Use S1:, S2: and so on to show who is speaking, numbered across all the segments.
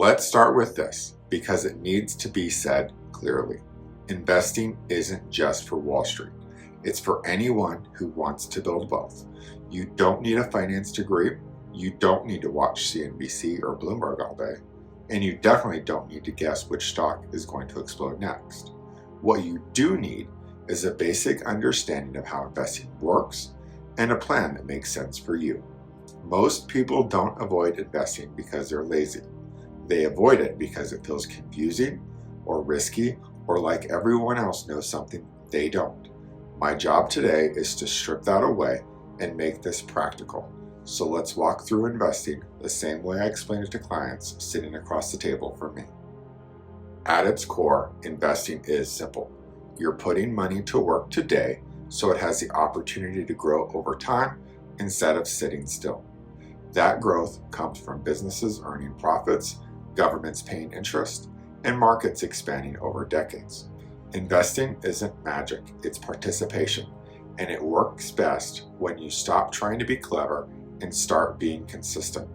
S1: Let's start with this because it needs to be said clearly. Investing isn't just for Wall Street. It's for anyone who wants to build wealth. You don't need a finance degree. You don't need to watch CNBC or Bloomberg all day. And you definitely don't need to guess which stock is going to explode next. What you do need is a basic understanding of how investing works and a plan that makes sense for you. Most people don't avoid investing because they're lazy. They avoid it because it feels confusing or risky or like everyone else knows something they don't. My job today is to strip that away and make this practical. So let's walk through investing the same way I explain it to clients sitting across the table from me. At its core, investing is simple. You're putting money to work today so it has the opportunity to grow over time instead of sitting still. That growth comes from businesses earning profits, governments paying interest, and markets expanding over decades. Investing isn't magic, it's participation, and it works best when you stop trying to be clever and start being consistent.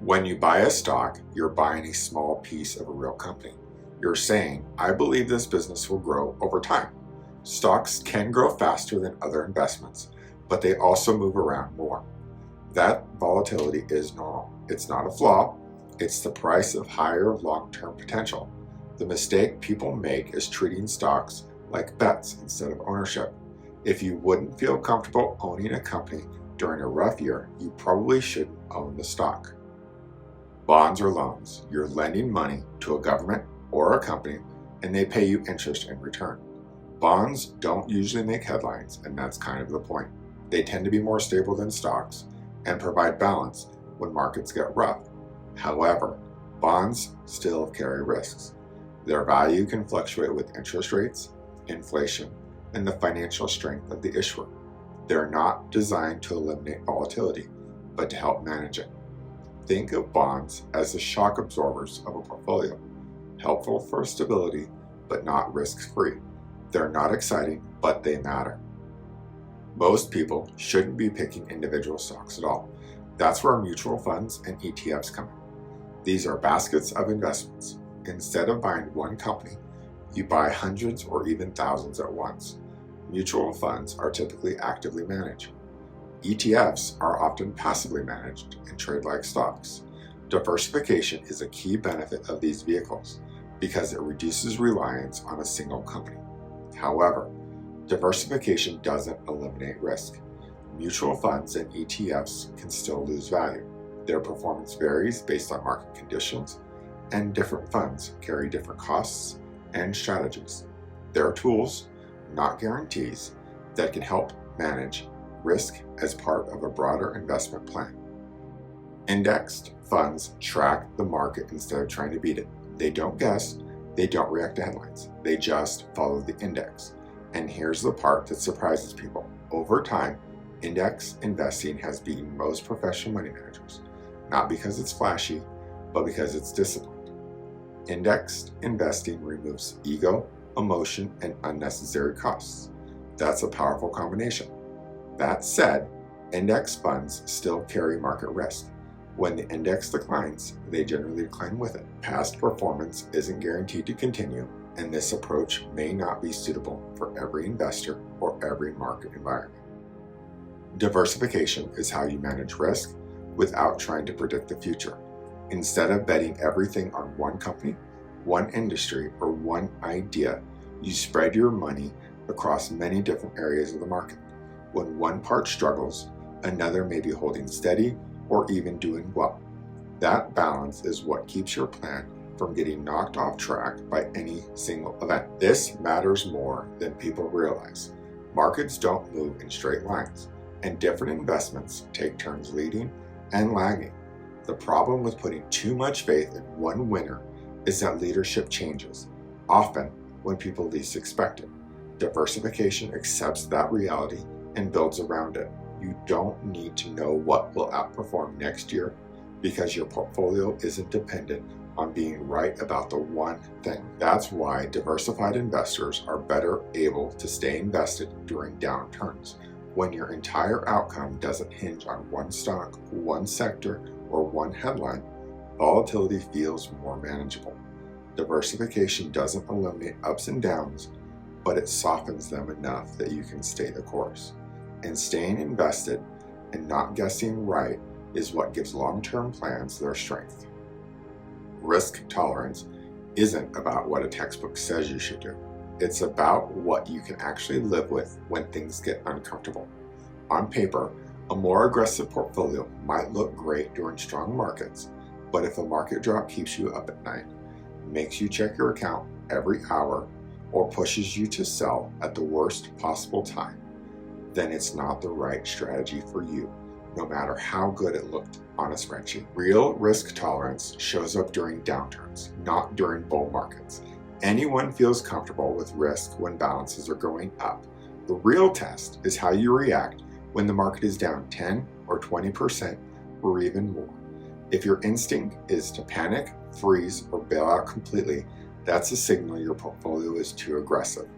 S1: When you buy a stock, you're buying a small piece of a real company. You're saying, I believe this business will grow over time. Stocks can grow faster than other investments, but they also move around more. That volatility is normal. It's not a flaw. It's the price of higher long-term potential. The mistake people make is treating stocks like bets instead of ownership. If you wouldn't feel comfortable owning a company during a rough year, you probably shouldn't own the stock. Bonds or loans. You're lending money to a government or a company, and they pay you interest in return. Bonds don't usually make headlines, and that's kind of the point. They tend to be more stable than stocks and provide balance when markets get rough. However, bonds still carry risks. Their value can fluctuate with interest rates, inflation, and the financial strength of the issuer. They're not designed to eliminate volatility, but to help manage it. Think of bonds as the shock absorbers of a portfolio, helpful for stability, but not risk-free. They're not exciting, but they matter. Most people shouldn't be picking individual stocks at all. That's where mutual funds and ETFs come in. These are baskets of investments. Instead of buying one company, you buy hundreds or even thousands at once. Mutual funds are typically actively managed. ETFs are often passively managed and trade like stocks. Diversification is a key benefit of these vehicles because it reduces reliance on a single company. However, diversification doesn't eliminate risk. Mutual funds and ETFs can still lose value. Their performance varies based on market conditions, and different funds carry different costs and strategies. They're tools, not guarantees, that can help manage risk as part of a broader investment plan. Indexed funds track the market instead of trying to beat it. They don't guess, they don't react to headlines, they just follow the index. And here's the part that surprises people. Over time, index investing has beaten most professional money managers, not because it's flashy, but because it's disciplined. Indexed investing removes ego, emotion, and unnecessary costs. That's a powerful combination. That said, index funds still carry market risk. When the index declines, they generally decline with it. Past performance isn't guaranteed to continue, and this approach may not be suitable for every investor or every market environment. Diversification is how you manage risk without trying to predict the future. Instead of betting everything on one company, one industry, or one idea, you spread your money across many different areas of the market. When one part struggles, another may be holding steady or even doing well. That balance is what keeps your plan from getting knocked off track by any single event. This matters more than people realize. Markets don't move in straight lines, and different investments take turns leading and lagging. The problem with putting too much faith in one winner is that leadership changes, often when people least expect it. Diversification accepts that reality and builds around it. You don't need to know what will outperform next year because your portfolio isn't dependent on being right about the one thing. That's why diversified investors are better able to stay invested during downturns, when your entire outcome doesn't hinge on one stock, one sector, or one headline. volatility feels more manageable. Diversification doesn't eliminate ups and downs, but it softens them enough that you can stay the course. And staying invested and not guessing right is what gives long-term plans their strength. Risk tolerance isn't about what a textbook says you should do. It's about what you can actually live with when things get uncomfortable. On paper, a more aggressive portfolio might look great during strong markets, but if a market drop keeps you up at night, makes you check your account every hour, or pushes you to sell at the worst possible time, then it's not the right strategy for you, no matter how good it looked on a spreadsheet. Real risk tolerance shows up during downturns, not during bull markets. Anyone feels comfortable with risk when balances are going up. The real test is how you react when the market is down 10 or 20% or even more. If your instinct is to panic, freeze, or bail out completely, that's a signal your portfolio is too aggressive.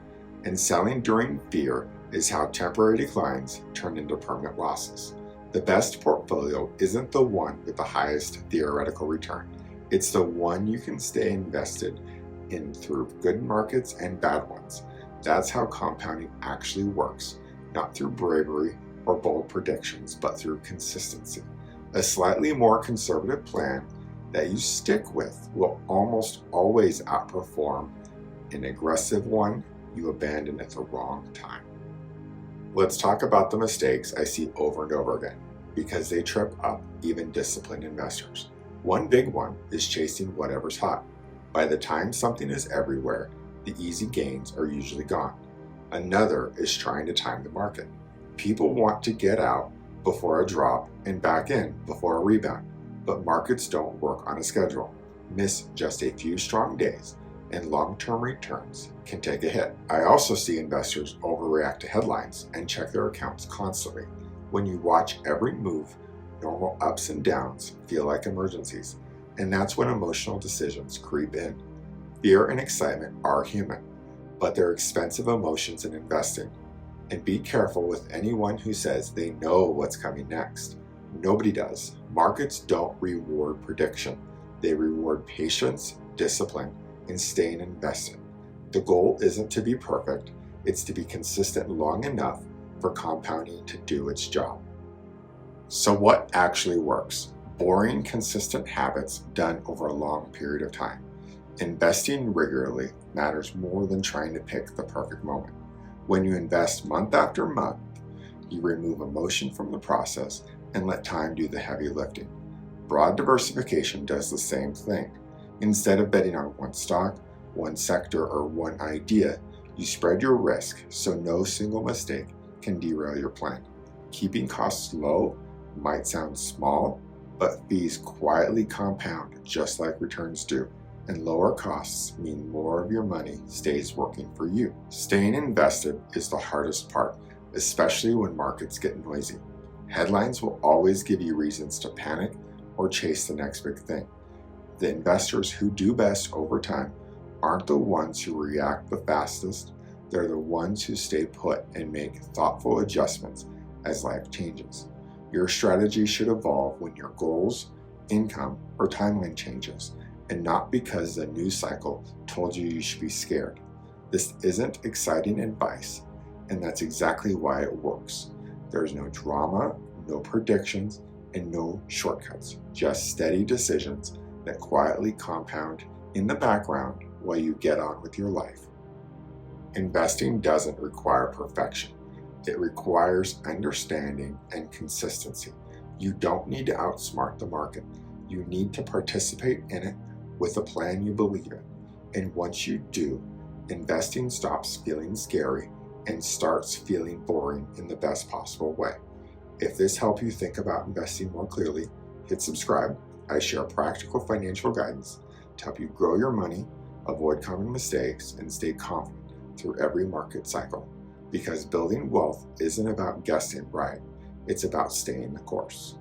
S1: And selling during fear is how temporary declines turn into permanent losses. The best portfolio isn't the one with the highest theoretical return. It's the one you can stay invested in through good markets and bad ones. That's how compounding actually works, not through bravery or bold predictions, but through consistency. A slightly more conservative plan that you stick with will almost always outperform an aggressive one you abandon at the wrong time. Let's talk about the mistakes I see over and over again, because they trip up even disciplined investors. One big one is chasing whatever's hot. By the time something is everywhere, the easy gains are usually gone. Another is trying to time the market. People want to get out before a drop and back in before a rebound, but markets don't work on a schedule. Miss just a few strong days and long-term returns can take a hit. I also see investors overreact to headlines and check their accounts constantly. When you watch every move, normal ups and downs feel like emergencies, and that's when emotional decisions creep in. Fear and excitement are human, but they're expensive emotions in investing. And be careful with anyone who says they know what's coming next. Nobody does. Markets don't reward prediction. They reward patience, discipline, and staying invested. The goal isn't to be perfect, it's to be consistent long enough for compounding to do its job. So what actually works? Boring, consistent habits done over a long period of time. Investing regularly matters more than trying to pick the perfect moment. When you invest month after month, you remove emotion from the process and let time do the heavy lifting. Broad diversification does the same thing. Instead of betting on one stock, one sector, or one idea, you spread your risk so no single mistake can derail your plan. Keeping costs low might sound small, but fees quietly compound just like returns do. And lower costs mean more of your money stays working for you. Staying invested is the hardest part, especially when markets get noisy. Headlines will always give you reasons to panic or chase the next big thing. The investors who do best over time aren't the ones who react the fastest, they're the ones who stay put and make thoughtful adjustments as life changes. Your strategy should evolve when your goals, income, or timeline changes, and not because the news cycle told you should be scared. This isn't exciting advice, and that's exactly why it works. There's no drama, no predictions, and no shortcuts, just steady decisions that quietly compound in the background while you get on with your life. Investing doesn't require perfection. It requires understanding and consistency. You don't need to outsmart the market. You need to participate in it with a plan you believe in. And once you do, investing stops feeling scary and starts feeling boring in the best possible way. If this helped you think about investing more clearly, hit subscribe. I share practical financial guidance to help you grow your money, avoid common mistakes, and stay confident through every market cycle. Because building wealth isn't about guessing right, it's about staying the course.